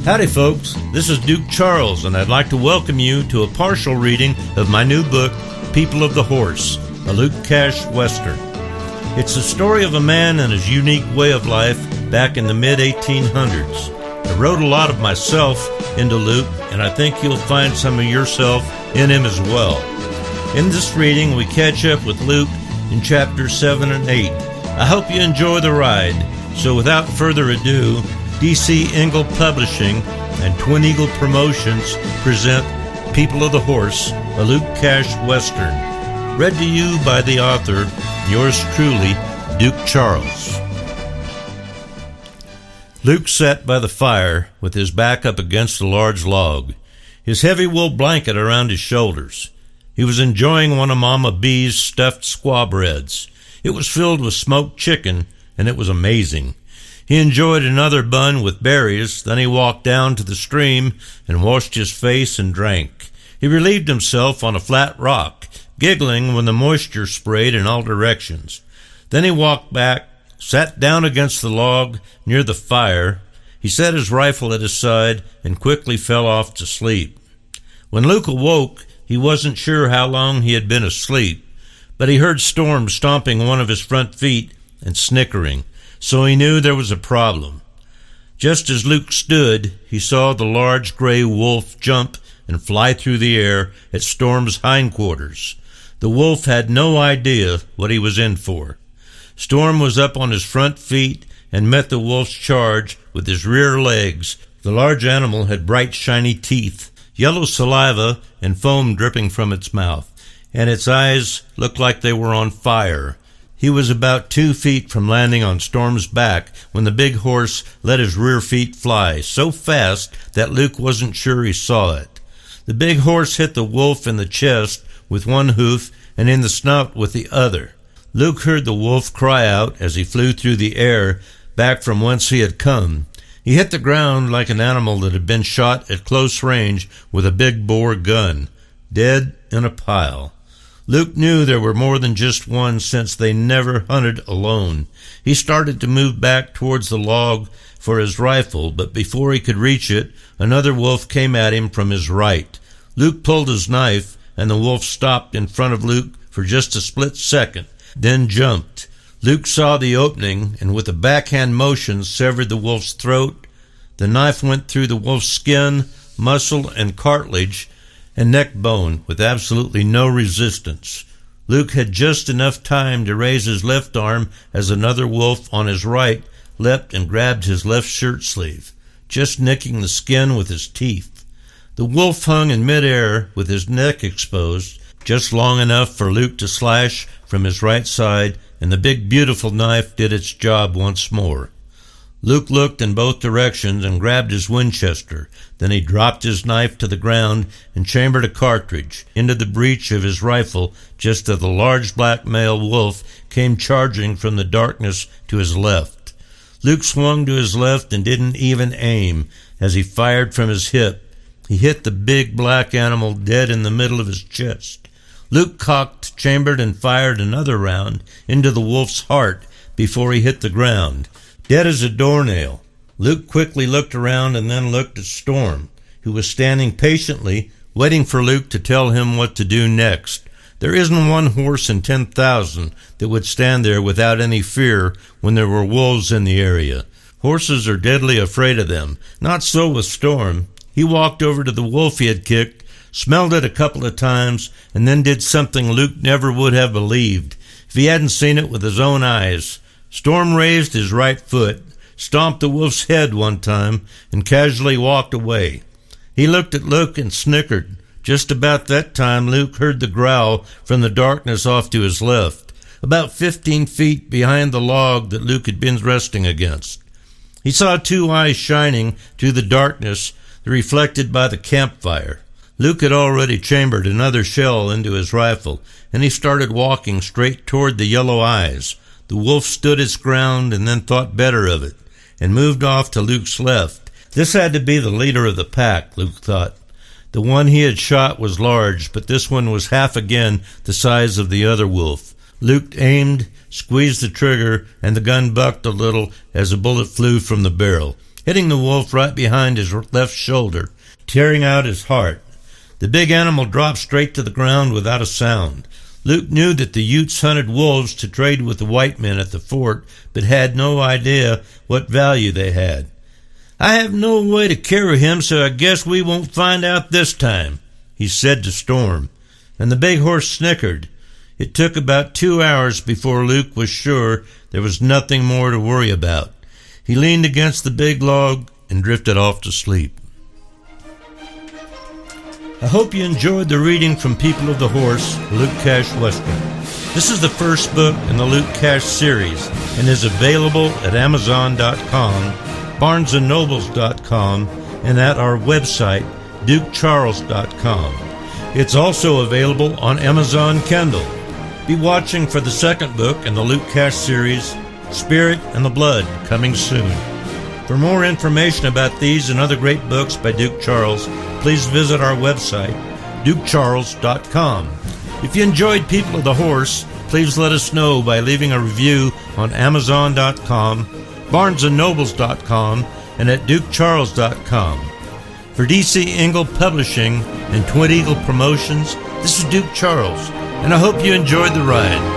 Howdy folks, this is Duke Charles, and I'd like to welcome you to a partial reading of my new book, People of the Horse, a Luke Cash Western. It's the story of a man and his unique way of life back in the mid-1800s. I wrote a lot of myself into Luke, and I think you'll find some of yourself in him as well. In this reading, we catch up with Luke in chapters 7 and 8. I hope you enjoy the ride. So without further ado, DC Engel Publishing and Twin Eagle Promotions present People of the Horse, a Luke Cash Western. Read to you by the author, yours truly, Duke Charles. Luke sat by the fire with his back up against a large log, his heavy wool blanket around his shoulders. He was enjoying one of Mama B's stuffed squaw breads. It was filled with smoked chicken, and it was amazing. He enjoyed another bun with berries, then he walked down to the stream and washed his face and drank. He relieved himself on a flat rock, giggling when the moisture sprayed in all directions. Then he walked back, sat down against the log near the fire. He set his rifle at his side and quickly fell off to sleep. When Luke awoke, he wasn't sure how long he had been asleep, but he heard Storm stomping one of his front feet and snickering, so he knew there was a problem. Just as Luke stood, he saw the large gray wolf jump and fly through the air at Storm's hindquarters. The wolf had no idea what he was in for. Storm was up on his front feet and met the wolf's charge with his rear legs. The large animal had bright, shiny teeth, yellow saliva, and foam dripping from its mouth, and its eyes looked like they were on fire. He was about 2 feet from landing on Storm's back when the big horse let his rear feet fly so fast that Luke wasn't sure he saw it. The big horse hit the wolf in the chest with one hoof and in the snout with the other. Luke heard the wolf cry out as he flew through the air back from whence he had come. He hit the ground like an animal that had been shot at close range with a big bore gun, dead in a pile. Luke knew there were more than just one since they never hunted alone. He started to move back towards the log for his rifle, but before he could reach it, another wolf came at him from his right. Luke pulled his knife, and the wolf stopped in front of Luke for just a split second, then jumped. Luke saw the opening, and with a backhand motion severed the wolf's throat. The knife went through the wolf's skin, muscle, and cartilage, and neck bone with absolutely no resistance. Luke had just enough time to raise his left arm as another wolf on his right leapt and grabbed his left shirt sleeve, just nicking the skin with his teeth. The wolf hung in midair with his neck exposed, just long enough for Luke to slash from his right side, and the big beautiful knife did its job once more. Luke looked in both directions and grabbed his Winchester. Then he dropped his knife to the ground and chambered a cartridge into the breech of his rifle just as the large black male wolf came charging from the darkness to his left. Luke swung to his left and didn't even aim as he fired from his hip. He hit the big black animal dead in the middle of his chest. Luke cocked, chambered, and fired another round into the wolf's heart before he hit the ground, dead as a doornail. Luke quickly looked around and then looked at Storm, who was standing patiently, waiting for Luke to tell him what to do next. There isn't one horse in 10,000 that would stand there without any fear when there were wolves in the area. Horses are deadly afraid of them. Not so with Storm. He walked over to the wolf he had kicked, smelled it a couple of times, and then did something Luke never would have believed if he hadn't seen it with his own eyes. Storm raised his right foot, stomped the wolf's head one time, and casually walked away. He looked at Luke and snickered. Just about that time, Luke heard the growl from the darkness off to his left, about 15 feet behind the log that Luke had been resting against. He saw two eyes shining through the darkness reflected by the campfire. Luke had already chambered another shell into his rifle, and he started walking straight toward the yellow eyes. The wolf stood its ground and then thought better of it, and moved off to Luke's left. This had to be the leader of the pack, Luke thought. The one he had shot was large, but this one was half again the size of the other wolf. Luke aimed, squeezed the trigger, and the gun bucked a little as a bullet flew from the barrel. hitting the wolf right behind his left shoulder, tearing out his heart. The big animal dropped straight to the ground without a sound. Luke knew that the Utes hunted wolves to trade with the white men at the fort, but had no idea what value they had. "I have no way to carry him, so I guess we won't find out this time," he said to Storm, and the big horse snickered. It took about 2 hours before Luke was sure there was nothing more to worry about. He leaned against the big log and drifted off to sleep. I hope you enjoyed the reading from People of the Horse, Luke Cash Western. This is the first book in the Luke Cash series and is available at Amazon.com, BarnesandNobles.com, and at our website, DukeCharles.com. It's also available on Amazon Kindle. Be watching for the second book in the Luke Cash series, Spirit and the Blood, coming soon. For more information about these and other great books by Duke Charles, please visit our website, DukeCharles.com. If you enjoyed People of the Horse, please let us know by leaving a review on Amazon.com, BarnesandNobles.com, and at DukeCharles.com. For DC Engel Publishing and Twin Eagle Promotions, this is Duke Charles, and I hope you enjoyed the ride.